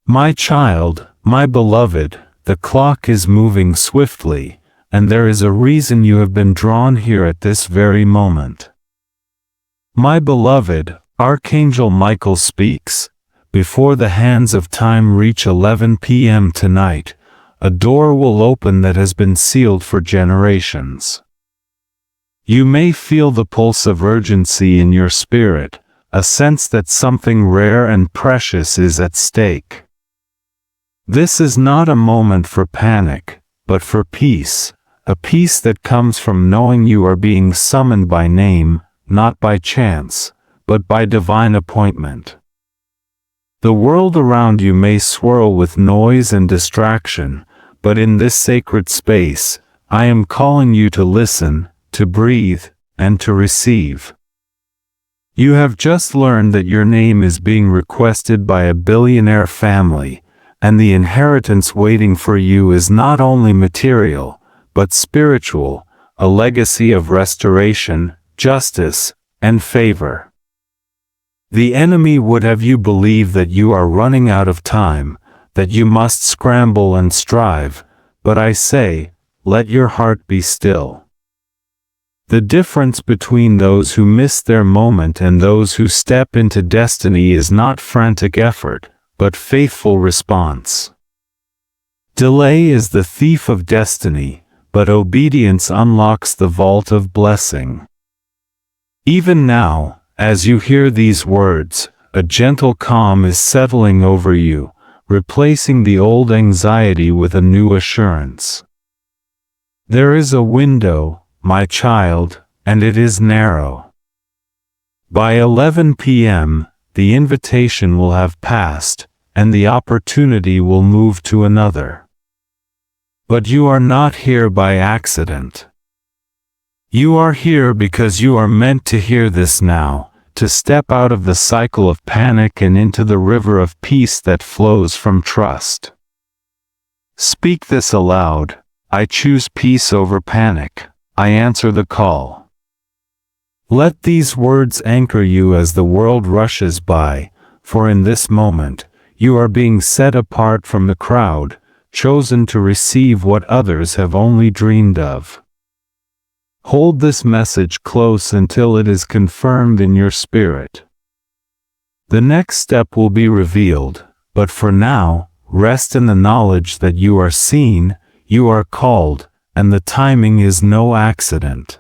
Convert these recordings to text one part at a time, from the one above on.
My child, my beloved, the clock is moving swiftly, and there is a reason you have been drawn here at this very moment. My beloved, Archangel Michael speaks. Before the hands of time reach 11 p.m. tonight, a door will open that has been sealed for generations. You may feel the pulse of urgency in your spirit, a sense that something rare and precious is at stake. This is not a moment for panic, but for peace, a peace that comes from knowing you are being summoned by name, not by chance, but by divine appointment. The world around you may swirl with noise and distraction, but in this sacred space, I am calling you to listen, to breathe, and to receive. You have just learned that your name is being requested by a billionaire family, and the inheritance waiting for you is not only material, but spiritual, a legacy of restoration, justice, and favor. The enemy would have you believe that you are running out of time, that you must scramble and strive, but I say, let your heart be still. The difference between those who miss their moment and those who step into destiny is not frantic effort, but faithful response. Delay is the thief of destiny, but obedience unlocks the vault of blessing. Even now, as you hear these words, a gentle calm is settling over you, replacing the old anxiety with a new assurance. There is a window, my child, and it is narrow. By 11 p.m., the invitation will have passed, and the opportunity will move to another. But you are not here by accident. You are here because you are meant to hear this now, to step out of the cycle of panic and into the river of peace that flows from trust. Speak this aloud: I choose peace over panic. I answer the call. Let these words anchor you as the world rushes by, for in this moment, you are being set apart from the crowd, chosen to receive what others have only dreamed of. Hold this message close until it is confirmed in your spirit. The next step will be revealed, but for now, rest in the knowledge that you are seen, you are called, and the timing is no accident.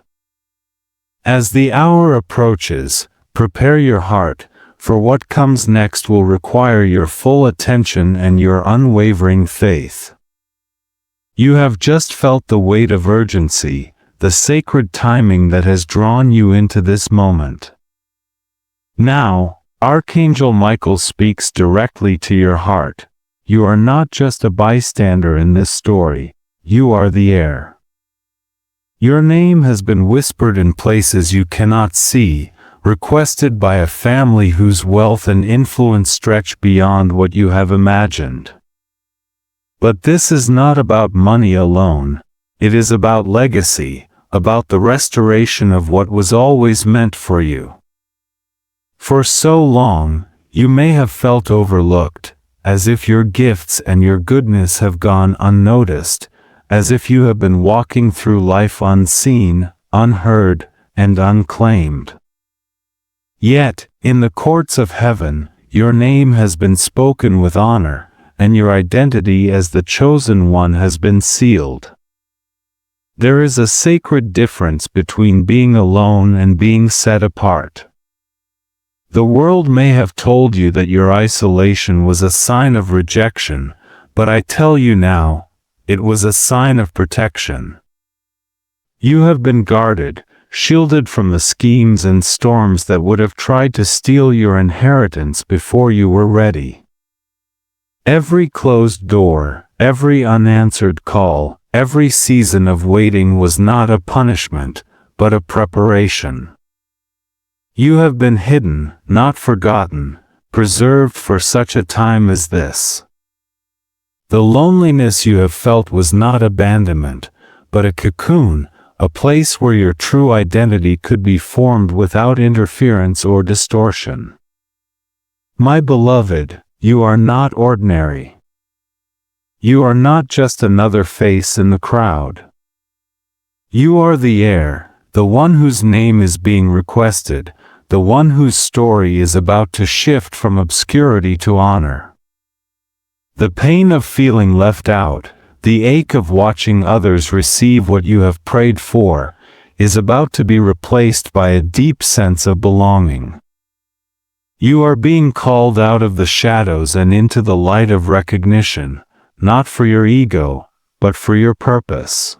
As the hour approaches, prepare your heart, for what comes next will require your full attention and your unwavering faith. You have just felt the weight of urgency, the sacred timing that has drawn you into this moment. Now, Archangel Michael speaks directly to your heart. You are not just a bystander in this story, you are the heir. Your name has been whispered in places you cannot see, requested by a family whose wealth and influence stretch beyond what you have imagined. But this is not about money alone. It is about legacy, about the restoration of what was always meant for you. For so long, you may have felt overlooked, as if your gifts and your goodness have gone unnoticed, as if you have been walking through life unseen, unheard, and unclaimed. Yet, in the courts of heaven, your name has been spoken with honor, and your identity as the chosen one has been sealed. There is a sacred difference between being alone and being set apart. The world may have told you that your isolation was a sign of rejection, but I tell you now, it was a sign of protection. You have been guarded, shielded from the schemes and storms that would have tried to steal your inheritance before you were ready. Every closed door, every unanswered call, every season of waiting was not a punishment, but a preparation. You have been hidden, not forgotten, preserved for such a time as this. The loneliness you have felt was not abandonment, but a cocoon, a place where your true identity could be formed without interference or distortion. My beloved, You are not ordinary. You are not just another face in the crowd. You are the heir, the one whose name is being requested, the one whose story is about to shift from obscurity to honor. The pain of feeling left out, the ache of watching others receive what you have prayed for, is about to be replaced by a deep sense of belonging. You are being called out of the shadows and into the light of recognition, not for your ego, but for your purpose.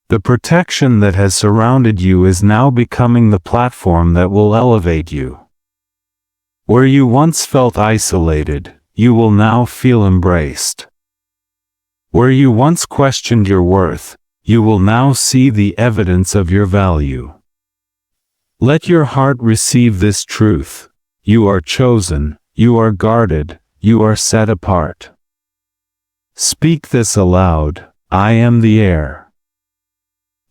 The protection that has surrounded you is now becoming the platform that will elevate you. Where you once felt isolated, you will now feel embraced. Where you once questioned your worth, you will now see the evidence of your value. Let your heart receive this truth. You are chosen, you are guarded, you are set apart. Speak this aloud: I am the heir.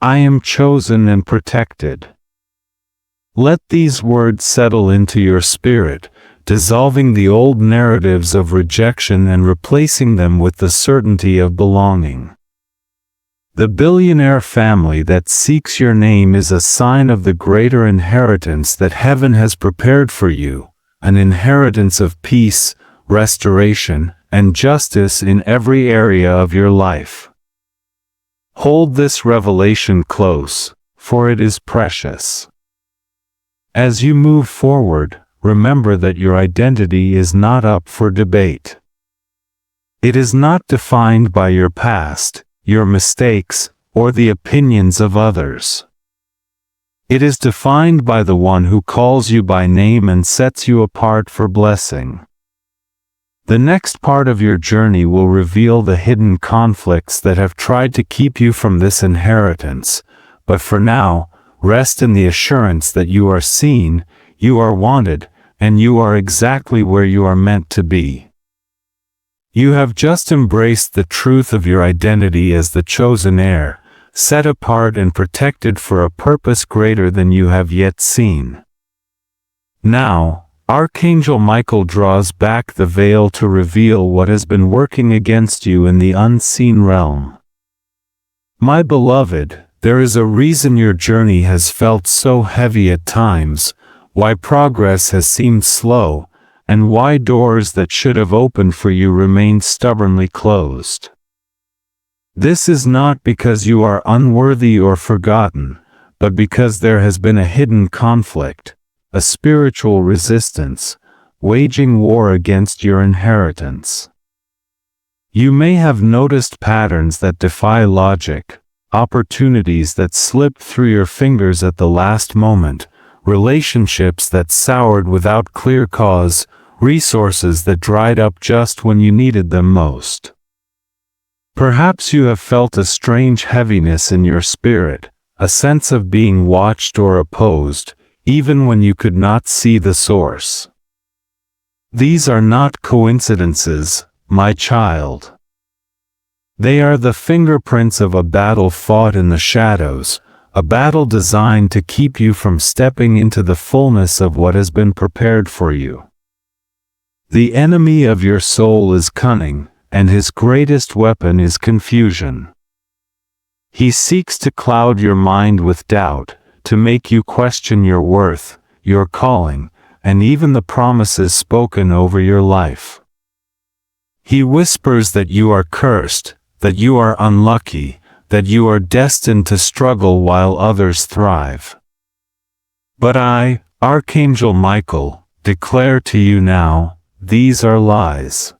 I am chosen and protected. Let these words settle into your spirit, dissolving the old narratives of rejection and replacing them with the certainty of belonging. The billionaire family that seeks your name is a sign of the greater inheritance that heaven has prepared for you, an inheritance of peace, restoration, and justice in every area of your life. Hold this revelation close, for it is precious. As you move forward, remember that your identity is not up for debate. It is not defined by your past, your mistakes, or the opinions of others. It is defined by the one who calls you by name and sets you apart for blessing. The next part of your journey will reveal the hidden conflicts that have tried to keep you from this inheritance, but for now, rest in the assurance that you are seen, you are wanted, and you are exactly where you are meant to be. You have just embraced the truth of your identity as the chosen heir, set apart and protected for a purpose greater than you have yet seen. Now, Archangel Michael draws back the veil to reveal what has been working against you in the unseen realm. My beloved, there is a reason your journey has felt so heavy at times, why progress has seemed slow, and why doors that should have opened for you remain stubbornly closed. This is not because you are unworthy or forgotten, but because there has been a hidden conflict, a spiritual resistance, waging war against your inheritance. You may have noticed patterns that defy logic, opportunities that slipped through your fingers at the last moment, relationships that soured without clear cause, resources that dried up just when you needed them most. Perhaps you have felt a strange heaviness in your spirit, a sense of being watched or opposed, even when you could not see the source. These are not coincidences, my child. They are the fingerprints of a battle fought in the shadows, a battle designed to keep you from stepping into the fullness of what has been prepared for you. The enemy of your soul is cunning, and his greatest weapon is confusion. He seeks to cloud your mind with doubt, to make you question your worth, your calling, and even the promises spoken over your life. He whispers that you are cursed, that you are unlucky, that you are destined to struggle while others thrive. But I, Archangel Michael, declare to you now, these are lies.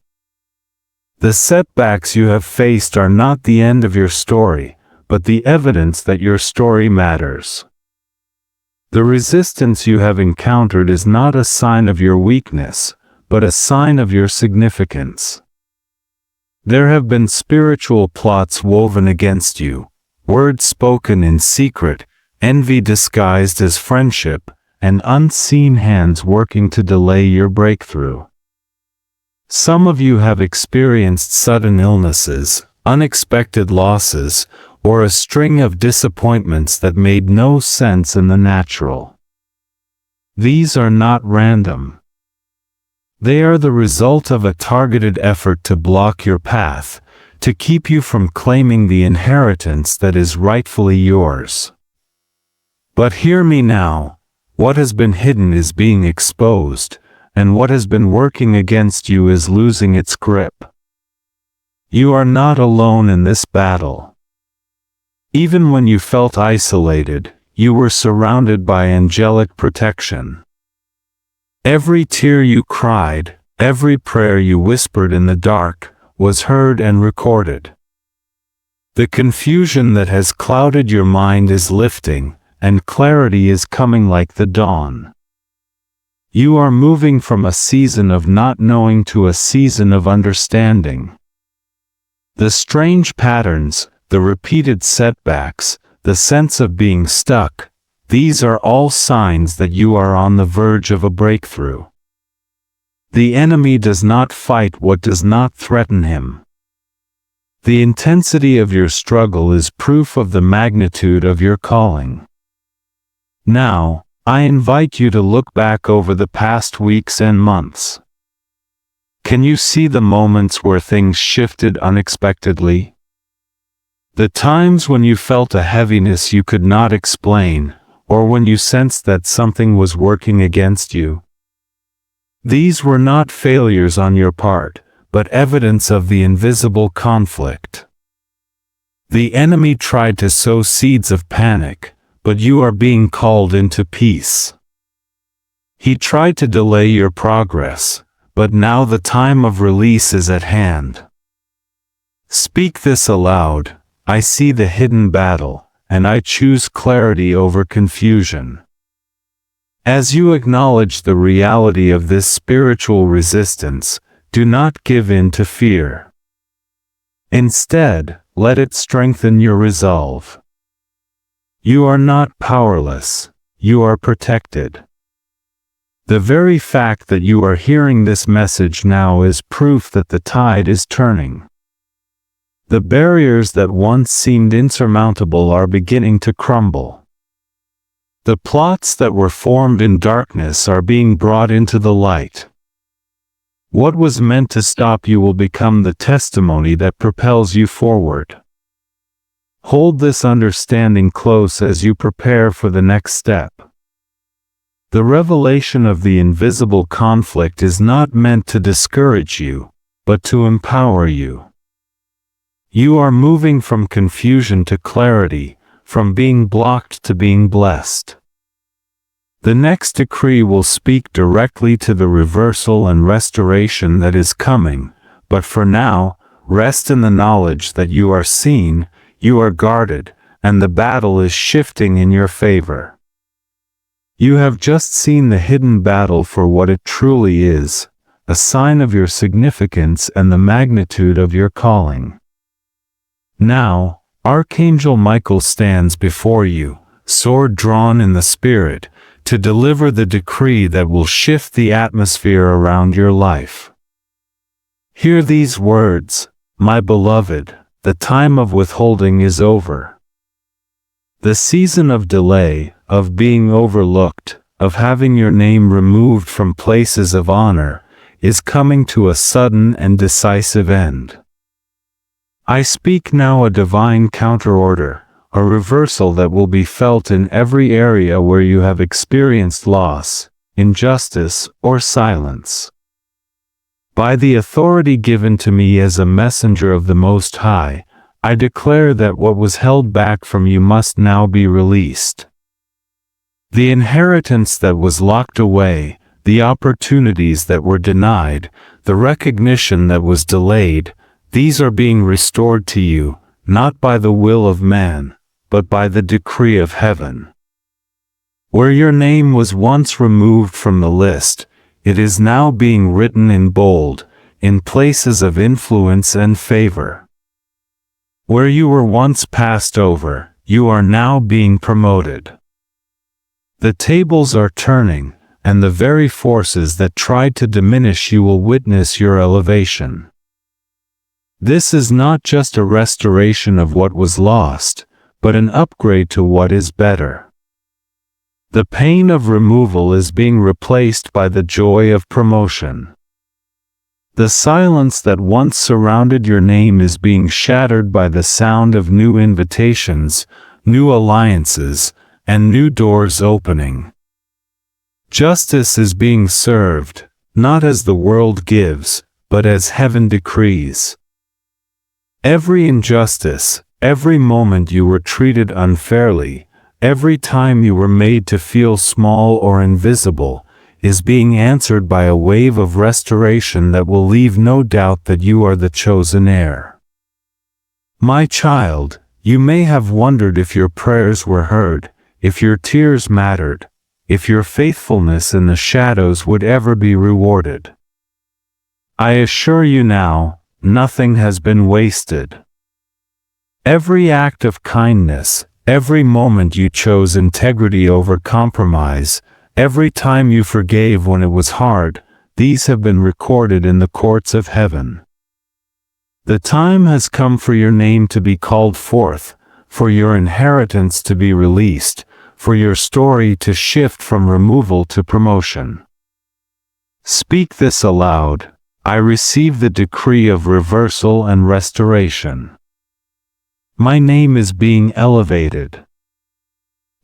The setbacks you have faced are not the end of your story, but the evidence that your story matters. The resistance you have encountered is not a sign of your weakness, but a sign of your significance. There have been spiritual plots woven against you, words spoken in secret, envy disguised as friendship, and unseen hands working to delay your breakthrough. Some of you have experienced sudden illnesses, unexpected losses, or a string of disappointments that made no sense in the natural. These are not random. They are the result of a targeted effort to block your path, to keep you from claiming the inheritance that is rightfully yours. But hear me now, what has been hidden is being exposed, and what has been working against you is losing its grip. You are not alone in this battle. Even when you felt isolated, you were surrounded by angelic protection. Every tear you cried, every prayer you whispered in the dark, was heard and recorded. The confusion that has clouded your mind is lifting, and clarity is coming like the dawn. You are moving from a season of not knowing to a season of understanding. The strange patterns, the repeated setbacks, the sense of being stuck, these are all signs that you are on the verge of a breakthrough. The enemy does not fight what does not threaten him. The intensity of your struggle is proof of the magnitude of your calling. Now, I invite you to look back over the past weeks and months. Can you see the moments where things shifted unexpectedly? The times when you felt a heaviness you could not explain, or when you sensed that something was working against you? These were not failures on your part, but evidence of the invisible conflict. The enemy tried to sow seeds of panic, but you are being called into peace. He tried to delay your progress, but now the time of release is at hand. Speak this aloud: I see the hidden battle, and I choose clarity over confusion. As you acknowledge the reality of this spiritual resistance, do not give in to fear. Instead, let it strengthen your resolve. You are not powerless, you are protected. The very fact that you are hearing this message now is proof that the tide is turning. The barriers that once seemed insurmountable are beginning to crumble. The plots that were formed in darkness are being brought into the light. What was meant to stop you will become the testimony that propels you forward. Hold this understanding close as you prepare for the next step. The revelation of the invisible conflict is not meant to discourage you, but to empower you. You are moving from confusion to clarity, from being blocked to being blessed. The next decree will speak directly to the reversal and restoration that is coming, but for now, rest in the knowledge that you are seen, you are guarded, and the battle is shifting in your favor. You have just seen the hidden battle for what it truly is, a sign of your significance and the magnitude of your calling. Now, Archangel Michael stands before you, sword drawn in the spirit, to deliver the decree that will shift the atmosphere around your life. Hear these words: my beloved, the time of withholding is over. The season of delay, of being overlooked, of having your name removed from places of honor, is coming to a sudden and decisive end. I speak now a divine counterorder, a reversal that will be felt in every area where you have experienced loss, injustice, or silence. By the authority given to me as a messenger of the Most High, I declare that what was held back from you must now be released. The inheritance that was locked away, the opportunities that were denied, the recognition that was delayed, these are being restored to you, not by the will of man, but by the decree of heaven. Where your name was once removed from the list, it is now being written in bold, in places of influence and favor. Where you were once passed over, you are now being promoted. The tables are turning, and the very forces that tried to diminish you will witness your elevation. This is not just a restoration of what was lost, but an upgrade to what is better. The pain of removal is being replaced by the joy of promotion. The silence that once surrounded your name is being shattered by the sound of new invitations, new alliances, and new doors opening. Justice is being served, not as the world gives, but as heaven decrees. Every injustice, every moment you were treated unfairly, every time you were made to feel small or invisible, is being answered by a wave of restoration that will leave no doubt that you are the chosen heir. My child, you may have wondered if your prayers were heard, if your tears mattered, if your faithfulness in the shadows would ever be rewarded. I assure you now, nothing has been wasted. Every act of kindness, every moment you chose integrity over compromise, every time you forgave when it was hard, these have been recorded in the courts of heaven. The time has come for your name to be called forth, for your inheritance to be released, for your story to shift from removal to promotion. Speak this aloud: I receive the decree of reversal and restoration. My name is being elevated.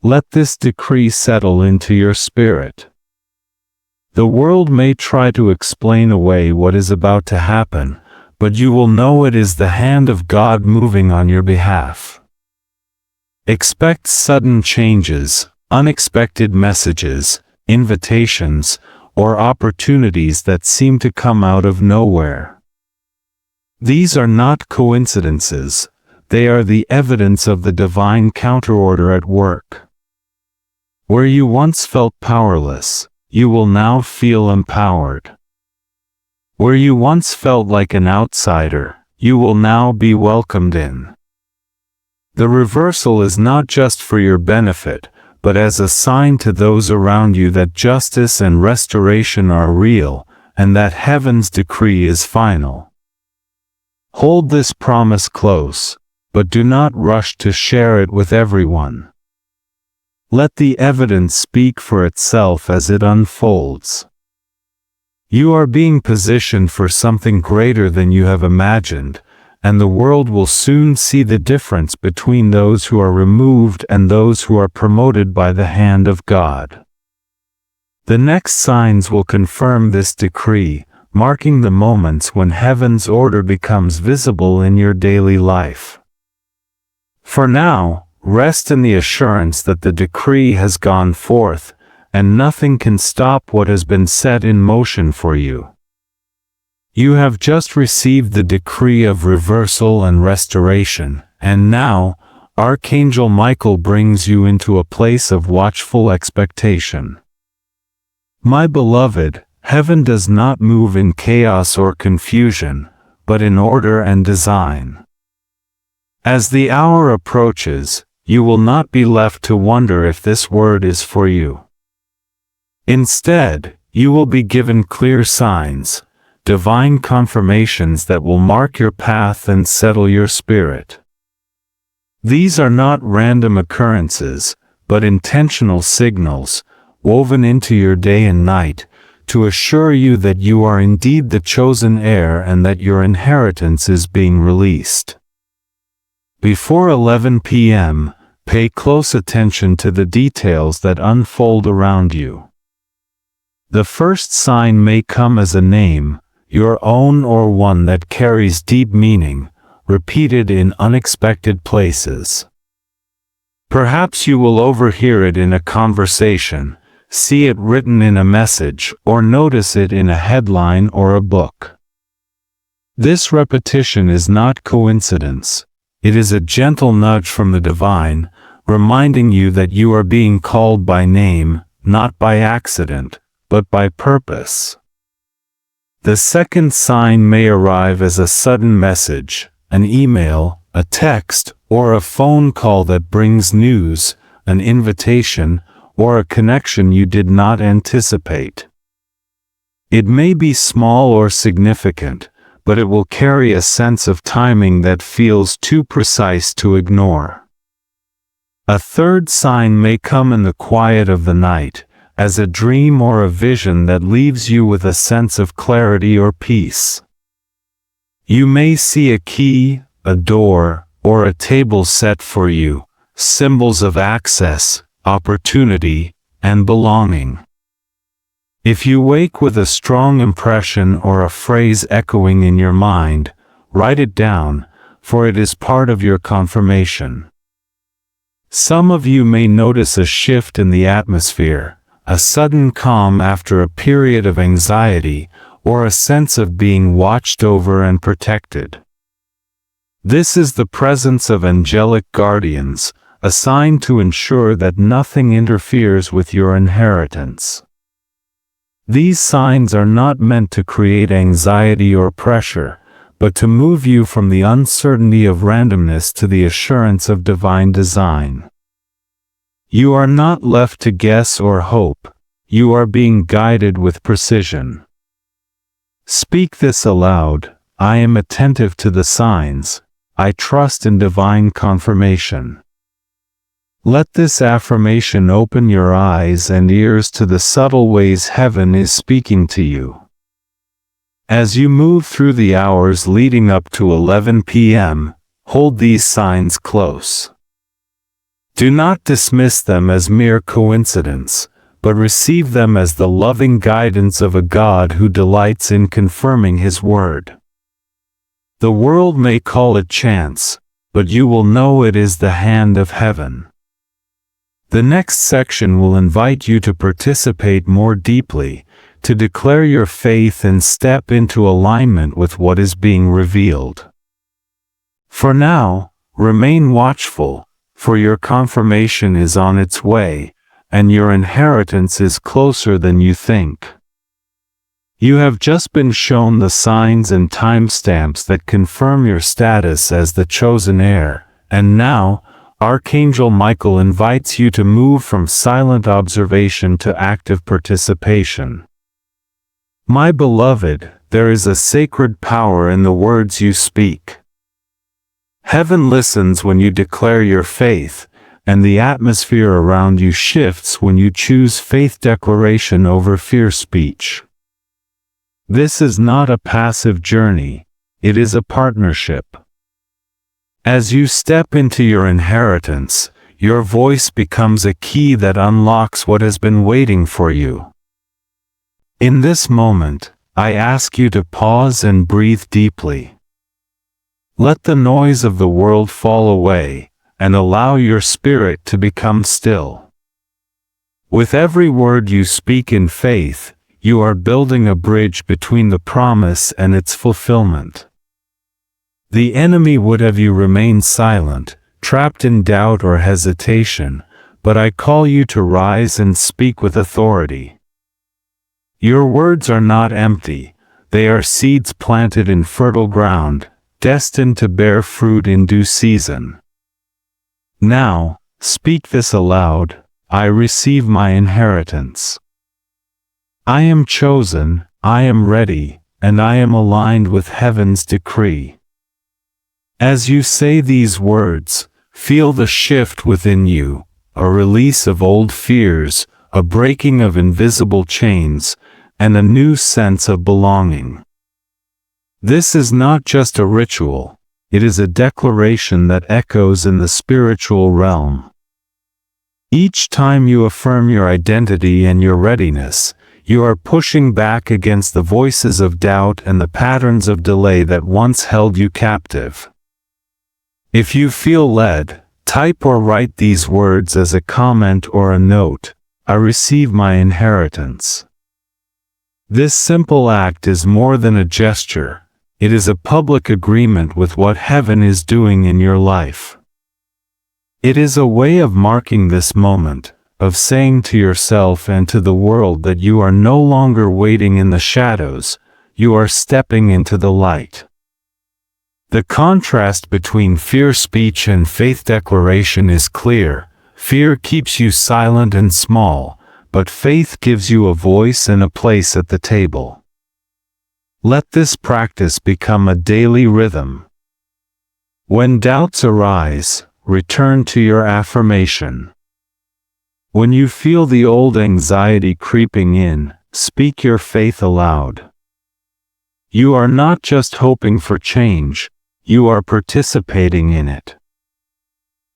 Let this decree settle into your spirit. The world may try to explain away what is about to happen, but you will know it is the hand of God moving on your behalf. Expect sudden changes, unexpected messages, invitations, or opportunities that seem to come out of nowhere. These are not coincidences, they are the evidence of the divine counterorder at work. Where you once felt powerless, you will now feel empowered. Where you once felt like an outsider, you will now be welcomed in. The reversal is not just for your benefit, but as a sign to those around you that justice and restoration are real, and that heaven's decree is final. Hold this promise close, but do not rush to share it with everyone. Let the evidence speak for itself as it unfolds. You are being positioned for something greater than you have imagined, and the world will soon see the difference between those who are removed and those who are promoted by the hand of God. The next signs will confirm this decree, marking the moments when heaven's order becomes visible in your daily life. For now, rest in the assurance that the decree has gone forth, and nothing can stop what has been set in motion for you. You have just received the decree of reversal and restoration, and now, Archangel Michael brings you into a place of watchful expectation. My beloved, heaven does not move in chaos or confusion, but in order and design. As the hour approaches, you will not be left to wonder if this word is for you. Instead, you will be given clear signs, divine confirmations that will mark your path and settle your spirit. These are not random occurrences, but intentional signals, woven into your day and night, to assure you that you are indeed the chosen heir and that your inheritance is being released. Before 11 p.m., pay close attention to the details that unfold around you. The first sign may come as a name, your own or one that carries deep meaning, repeated in unexpected places. Perhaps you will overhear it in a conversation, see it written in a message, or notice it in a headline or a book. This repetition is not coincidence. It is a gentle nudge from the divine, reminding you that you are being called by name, not by accident, but by purpose. The second sign may arrive as a sudden message, an email, a text, or a phone call that brings news, an invitation, or a connection you did not anticipate. It may be small or significant, but it will carry a sense of timing that feels too precise to ignore. A third sign may come in the quiet of the night, as a dream or a vision that leaves you with a sense of clarity or peace. You may see a key, a door, or a table set for you, symbols of access, opportunity, and belonging. If you wake with a strong impression or a phrase echoing in your mind, write it down, for it is part of your confirmation. Some of you may notice a shift in the atmosphere, a sudden calm after a period of anxiety, or a sense of being watched over and protected. This is the presence of angelic guardians, assigned to ensure that nothing interferes with your inheritance. These signs are not meant to create anxiety or pressure, but to move you from the uncertainty of randomness to the assurance of divine design. You are not left to guess or hope, you are being guided with precision. Speak this aloud: I am attentive to the signs, I trust in divine confirmation. Let this affirmation open your eyes and ears to the subtle ways heaven is speaking to you. As you move through the hours leading up to 11 p.m., hold these signs close. Do not dismiss them as mere coincidence, but receive them as the loving guidance of a God who delights in confirming His word. The world may call it chance, but you will know it is the hand of heaven. The next section will invite you to participate more deeply, to declare your faith and step into alignment with what is being revealed. For now, remain watchful, for your confirmation is on its way, and your inheritance is closer than you think. You have just been shown the signs and timestamps that confirm your status as the chosen heir, and now, Archangel Michael invites you to move from silent observation to active participation. My beloved, there is a sacred power in the words you speak. Heaven listens when you declare your faith, and the atmosphere around you shifts when you choose faith declaration over fear speech. This is not a passive journey, it is a partnership. As you step into your inheritance, your voice becomes a key that unlocks what has been waiting for you. In this moment, I ask you to pause and breathe deeply. Let the noise of the world fall away, and allow your spirit to become still. With every word you speak in faith, you are building a bridge between the promise and its fulfillment. The enemy would have you remain silent, trapped in doubt or hesitation, but I call you to rise and speak with authority. Your words are not empty, they are seeds planted in fertile ground, destined to bear fruit in due season. Now, speak this aloud: I receive my inheritance. I am chosen, I am ready, and I am aligned with heaven's decree. As you say these words, feel the shift within you, a release of old fears, a breaking of invisible chains, and a new sense of belonging. This is not just a ritual, it is a declaration that echoes in the spiritual realm. Each time you affirm your identity and your readiness, you are pushing back against the voices of doubt and the patterns of delay that once held you captive. If you feel led, type or write these words as a comment or a note: I receive my inheritance. This simple act is more than a gesture, it is a public agreement with what heaven is doing in your life. It is a way of marking this moment, of saying to yourself and to the world that you are no longer waiting in the shadows, you are stepping into the light. The contrast between fear speech and faith declaration is clear. Fear keeps you silent and small, but faith gives you a voice and a place at the table. Let this practice become a daily rhythm. When doubts arise, return to your affirmation. When you feel the old anxiety creeping in, speak your faith aloud. You are not just hoping for change, you are participating in it.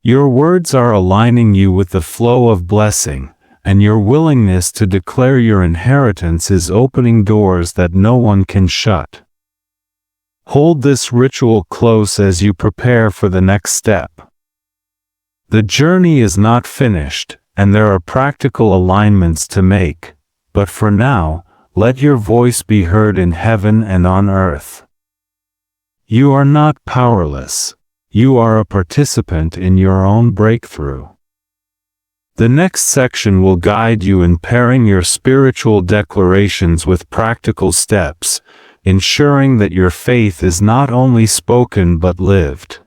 Your words are aligning you with the flow of blessing, and your willingness to declare your inheritance is opening doors that no one can shut. Hold this ritual close as you prepare for the next step. The journey is not finished, and there are practical alignments to make, but for now, let your voice be heard in heaven and on earth. You are not powerless. You are a participant in your own breakthrough. The next section will guide you in pairing your spiritual declarations with practical steps, ensuring that your faith is not only spoken but lived.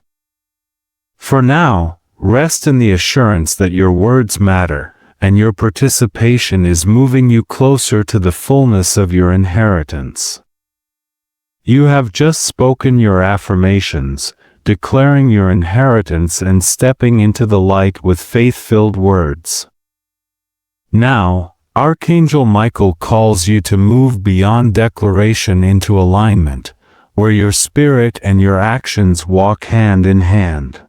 For now, rest in the assurance that your words matter, and your participation is moving you closer to the fullness of your inheritance. You have just spoken your affirmations, declaring your inheritance and stepping into the light with faith-filled words. Now, Archangel Michael calls you to move beyond declaration into alignment, where your spirit and your actions walk hand in hand.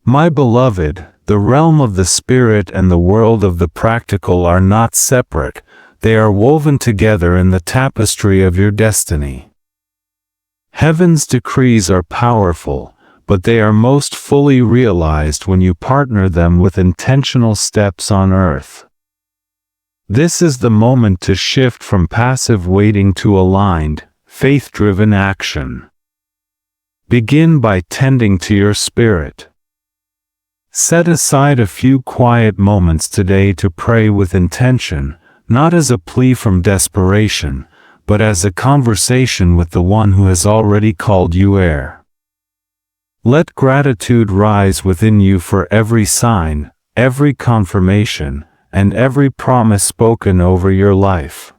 My beloved, the realm of the spirit and the world of the practical are not separate, they are woven together in the tapestry of your destiny. Heaven's decrees are powerful, but they are most fully realized when you partner them with intentional steps on earth. This is the moment to shift from passive waiting to aligned, faith-driven action. Begin by tending to your spirit. Set aside a few quiet moments today to pray with intention, not as a plea from desperation, but as a conversation with the one who has already called you heir. Let gratitude rise within you for every sign, every confirmation, and every promise spoken over your life.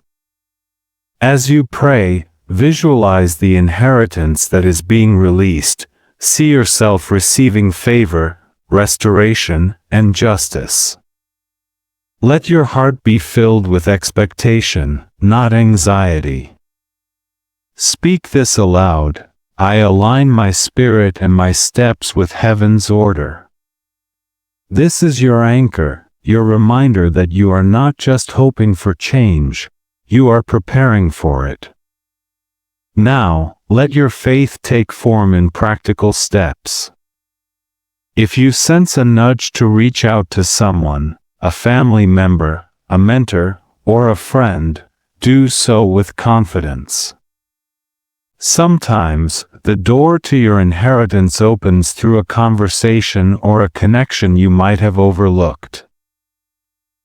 As you pray, visualize the inheritance that is being released, see yourself receiving favor, restoration, and justice. Let your heart be filled with expectation, not anxiety. Speak this aloud: I align my spirit and my steps with heaven's order. This is your anchor, your reminder that you are not just hoping for change, you are preparing for it. Now, let your faith take form in practical steps. If you sense a nudge to reach out to someone, a family member, a mentor, or a friend, do so with confidence. Sometimes, the door to your inheritance opens through a conversation or a connection you might have overlooked.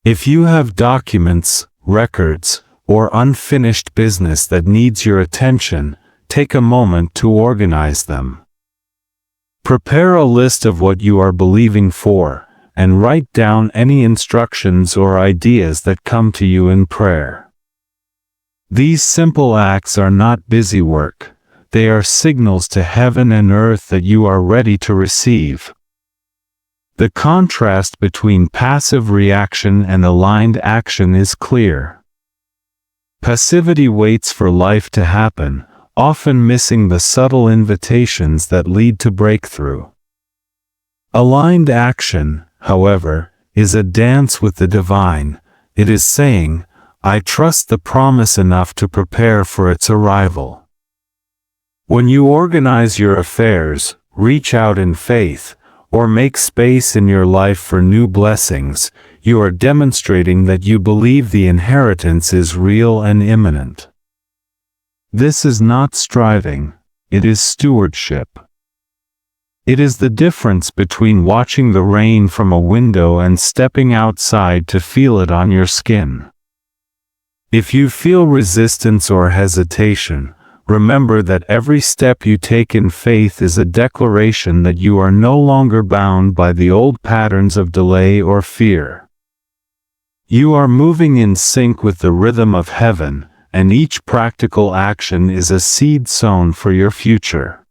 If you have documents, records, or unfinished business that needs your attention, take a moment to organize them. Prepare a list of what you are believing for, and write down any instructions or ideas that come to you in prayer. These simple acts are not busy work, they are signals to heaven and earth that you are ready to receive. The contrast between passive reaction and aligned action is clear. Passivity waits for life to happen, often missing the subtle invitations that lead to breakthrough. Aligned action, however, is a dance with the divine. It is saying, I trust the promise enough to prepare for its arrival. When you organize your affairs, reach out in faith, or make space in your life for new blessings, you are demonstrating that you believe the inheritance is real and imminent. This is not striving, it is stewardship. It is the difference between watching the rain from a window and stepping outside to feel it on your skin. If you feel resistance or hesitation, remember that every step you take in faith is a declaration that you are no longer bound by the old patterns of delay or fear. You are moving in sync with the rhythm of heaven, and each practical action is a seed sown for your future.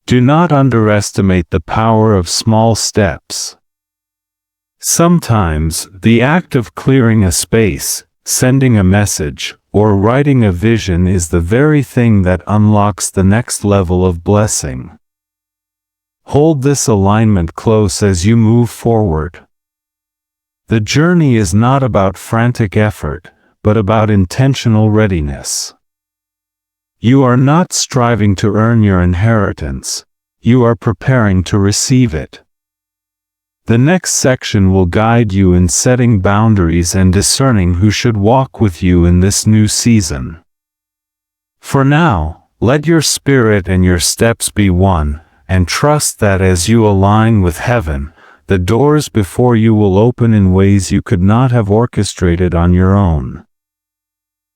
Do not underestimate the power of small steps. Sometimes, the act of clearing a space, sending a message, or writing a vision is the very thing that unlocks the next level of blessing. Hold this alignment close as you move forward. The journey is not about frantic effort, but about intentional readiness. You are not striving to earn your inheritance, you are preparing to receive it. The next section will guide you in setting boundaries and discerning who should walk with you in this new season. For now, let your spirit and your steps be one, and trust that as you align with heaven, the doors before you will open in ways you could not have orchestrated on your own.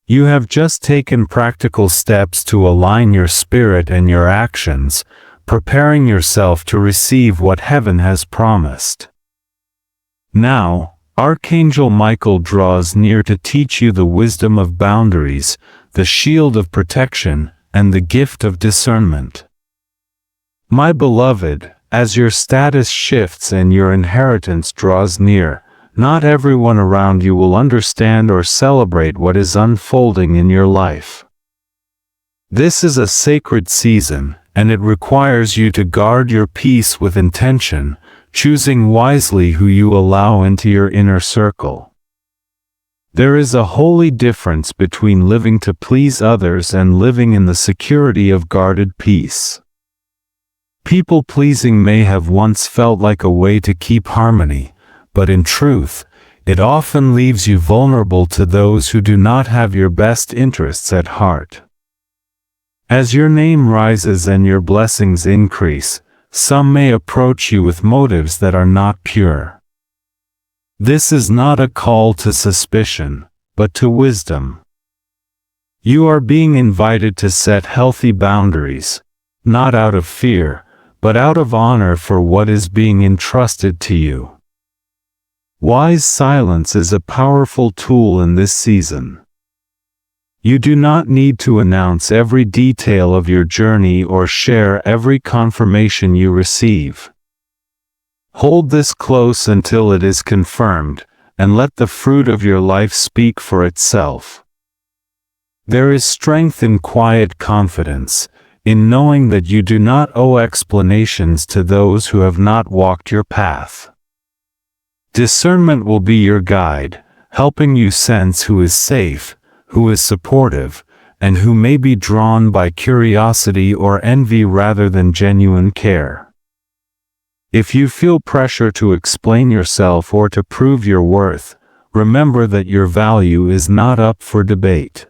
You have just taken practical steps to align your spirit and your actions, preparing yourself to receive what heaven has promised. Now, Archangel Michael draws near to teach you the wisdom of boundaries, the shield of protection, and the gift of discernment. My beloved, as your status shifts and your inheritance draws near, not everyone around you will understand or celebrate what is unfolding in your life. This is a sacred season, and it requires you to guard your peace with intention, choosing wisely who you allow into your inner circle. There is a holy difference between living to please others and living in the security of guarded peace. People-pleasing may have once felt like a way to keep harmony, but in truth, it often leaves you vulnerable to those who do not have your best interests at heart. As your name rises and your blessings increase, some may approach you with motives that are not pure. This is not a call to suspicion, but to wisdom. You are being invited to set healthy boundaries, not out of fear, but out of honor for what is being entrusted to you. Wise silence is a powerful tool in this season. You do not need to announce every detail of your journey or share every confirmation you receive. Hold this close until it is confirmed, and let the fruit of your life speak for itself. There is strength in quiet confidence, in knowing that you do not owe explanations to those who have not walked your path. Discernment will be your guide, helping you sense who is safe, who is supportive, and who may be drawn by curiosity or envy rather than genuine care. If you feel pressure to explain yourself or to prove your worth, remember that your value is not up for debate.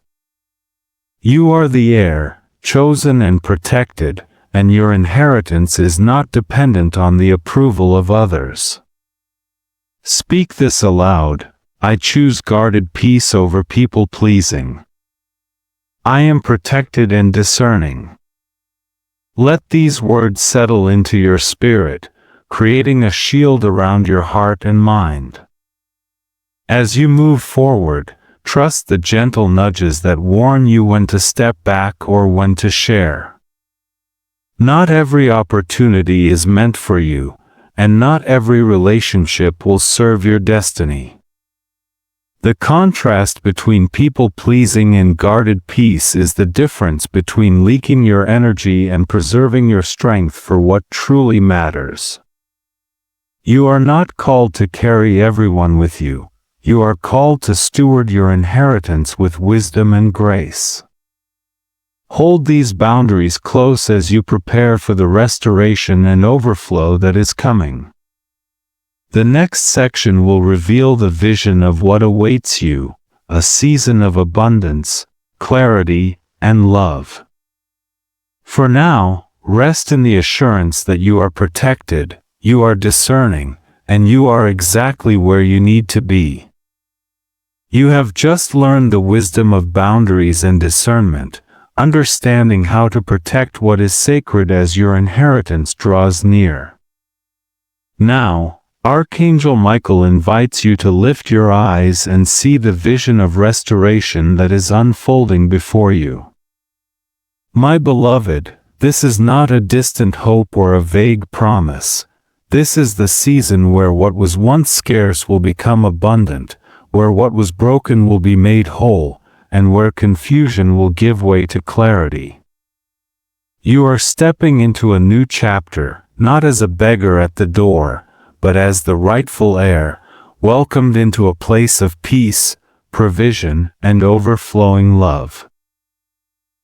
You are the heir, chosen and protected, and your inheritance is not dependent on the approval of others. Speak this aloud: I choose guarded peace over people-pleasing. I am protected and discerning. Let these words settle into your spirit, creating a shield around your heart and mind. As you move forward, trust the gentle nudges that warn you when to step back or when to share. Not every opportunity is meant for you, and not every relationship will serve your destiny. The contrast between people-pleasing and guarded peace is the difference between leaking your energy and preserving your strength for what truly matters. You are not called to carry everyone with you. You are called to steward your inheritance with wisdom and grace. Hold these boundaries close as you prepare for the restoration and overflow that is coming. The next section will reveal the vision of what awaits you, a season of abundance, clarity, and love. For now, rest in the assurance that you are protected, you are discerning, and you are exactly where you need to be. You have just learned the wisdom of boundaries and discernment, understanding how to protect what is sacred as your inheritance draws near. Now, Archangel Michael invites you to lift your eyes and see the vision of restoration that is unfolding before you. My beloved, this is not a distant hope or a vague promise. This is the season where what was once scarce will become abundant, where what was broken will be made whole, and where confusion will give way to clarity. You are stepping into a new chapter, not as a beggar at the door, but as the rightful heir, welcomed into a place of peace, provision, and overflowing love.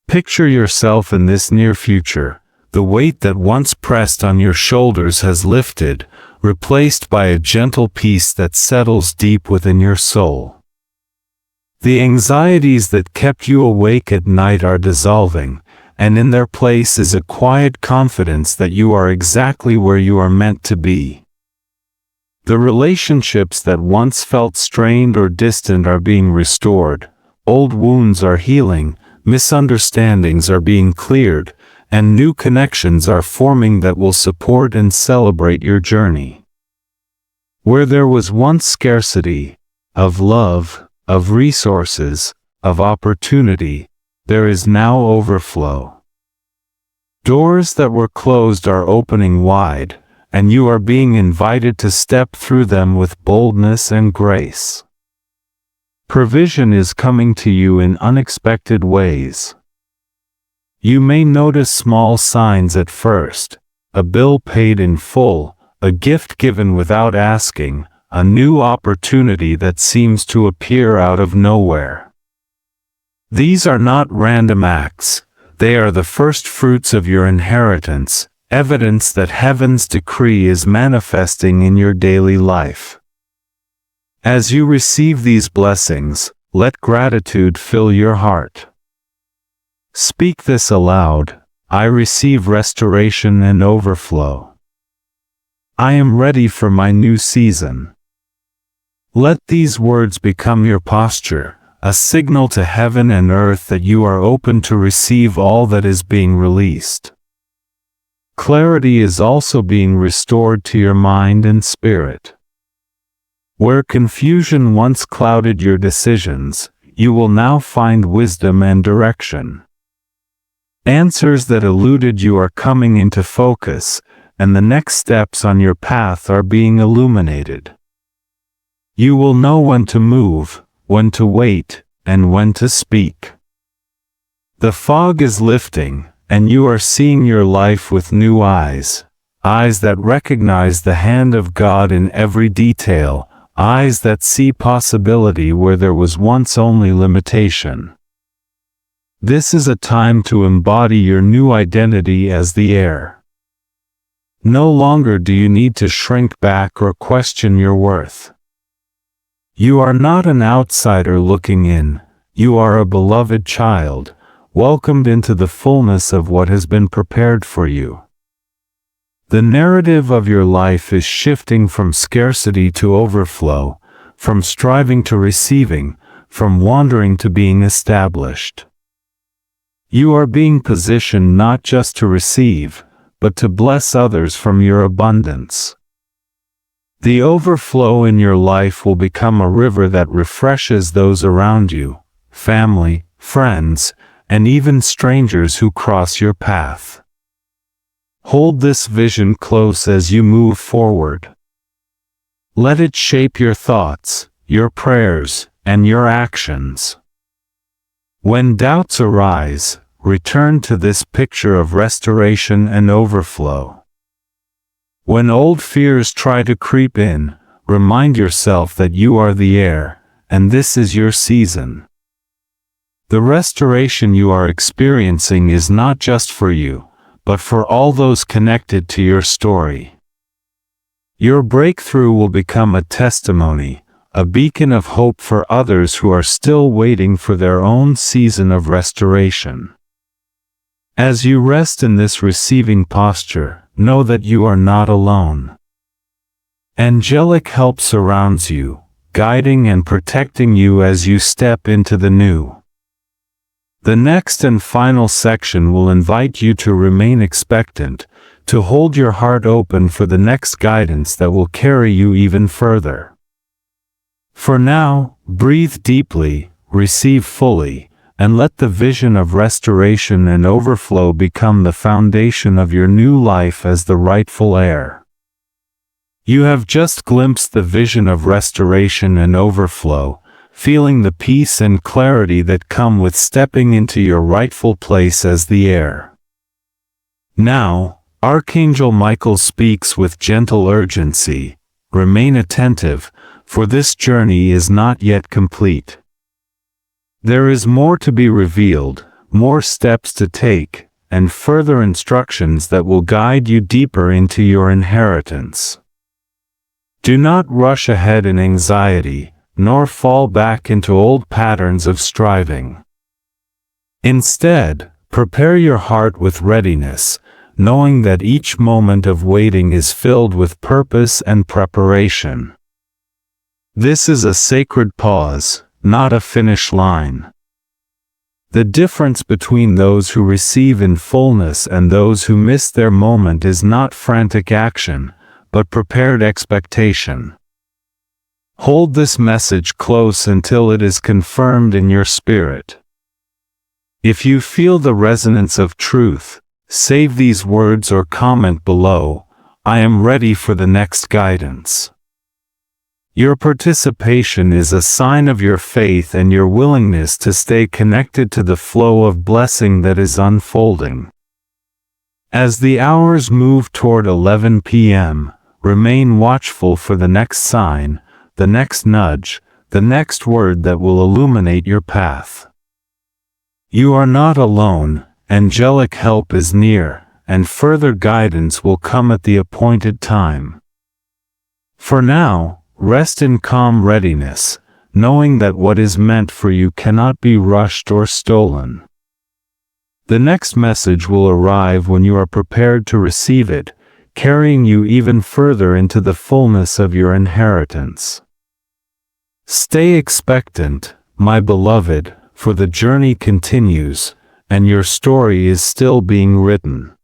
Picture yourself in this near future. The weight that once pressed on your shoulders has lifted, replaced by a gentle peace that settles deep within your soul. The anxieties that kept you awake at night are dissolving, and in their place is a quiet confidence that you are exactly where you are meant to be. The relationships that once felt strained or distant are being restored, old wounds are healing, misunderstandings are being cleared, and new connections are forming that will support and celebrate your journey. Where there was once scarcity, of love, of resources, of opportunity, there is now overflow. Doors that were closed are opening wide, and you are being invited to step through them with boldness and grace. Provision is coming to you in unexpected ways. You may notice small signs at first: a bill paid in full, a gift given without asking, a new opportunity that seems to appear out of nowhere. These are not random acts, they are the first fruits of your inheritance, evidence that heaven's decree is manifesting in your daily life. As you receive these blessings, let gratitude fill your heart. Speak this aloud: I receive restoration and overflow. I am ready for my new season. Let these words become your posture, a signal to heaven and earth that you are open to receive all that is being released. Clarity is also being restored to your mind and spirit. Where confusion once clouded your decisions, you will now find wisdom and direction. Answers that eluded you are coming into focus, and the next steps on your path are being illuminated. You will know when to move, when to wait, and when to speak. The fog is lifting, and you are seeing your life with new eyes, eyes that recognize the hand of God in every detail, eyes that see possibility where there was once only limitation. This is a time to embody your new identity as the heir. No longer do you need to shrink back or question your worth. You are not an outsider looking in, you are a beloved child, welcomed into the fullness of what has been prepared for you. The narrative of your life is shifting from scarcity to overflow, from striving to receiving, from wandering to being established. You are being positioned not just to receive, but to bless others from your abundance. The overflow in your life will become a river that refreshes those around you, family, friends, and even strangers who cross your path. Hold this vision close as you move forward. Let it shape your thoughts, your prayers, and your actions. When doubts arise, return to this picture of restoration and overflow. When old fears try to creep in, remind yourself that you are the heir, and this is your season. The restoration you are experiencing is not just for you, but for all those connected to your story. Your breakthrough will become a testimony, a beacon of hope for others who are still waiting for their own season of restoration. As you rest in this receiving posture, know that you are not alone. Angelic help surrounds you, guiding and protecting you as you step into the new. The next and final section will invite you to remain expectant, to hold your heart open for the next guidance that will carry you even further. For now, breathe deeply, receive fully, and let the vision of restoration and overflow become the foundation of your new life as the rightful heir. You have just glimpsed the vision of restoration and overflow, feeling the peace and clarity that come with stepping into your rightful place as the heir. Now, Archangel Michael speaks with gentle urgency. Remain attentive, for this journey is not yet complete. There is more to be revealed, more steps to take, and further instructions that will guide you deeper into your inheritance. Do not rush ahead in anxiety, nor fall back into old patterns of striving. Instead, prepare your heart with readiness, knowing that each moment of waiting is filled with purpose and preparation. This is a sacred pause, not a finish line. The difference between those who receive in fullness and those who miss their moment is not frantic action, but prepared expectation. Hold this message close until it is confirmed in your spirit. If you feel the resonance of truth, save these words or comment below. I am ready for the next guidance. Your participation is a sign of your faith and your willingness to stay connected to the flow of blessing that is unfolding. As the hours move toward 11 p.m., remain watchful for the next sign, the next nudge, the next word that will illuminate your path. You are not alone, angelic help is near, and further guidance will come at the appointed time. For now, rest in calm readiness, knowing that what is meant for you cannot be rushed or stolen. The next message will arrive when you are prepared to receive it, carrying you even further into the fullness of your inheritance. Stay expectant, my beloved, for the journey continues, and your story is still being written.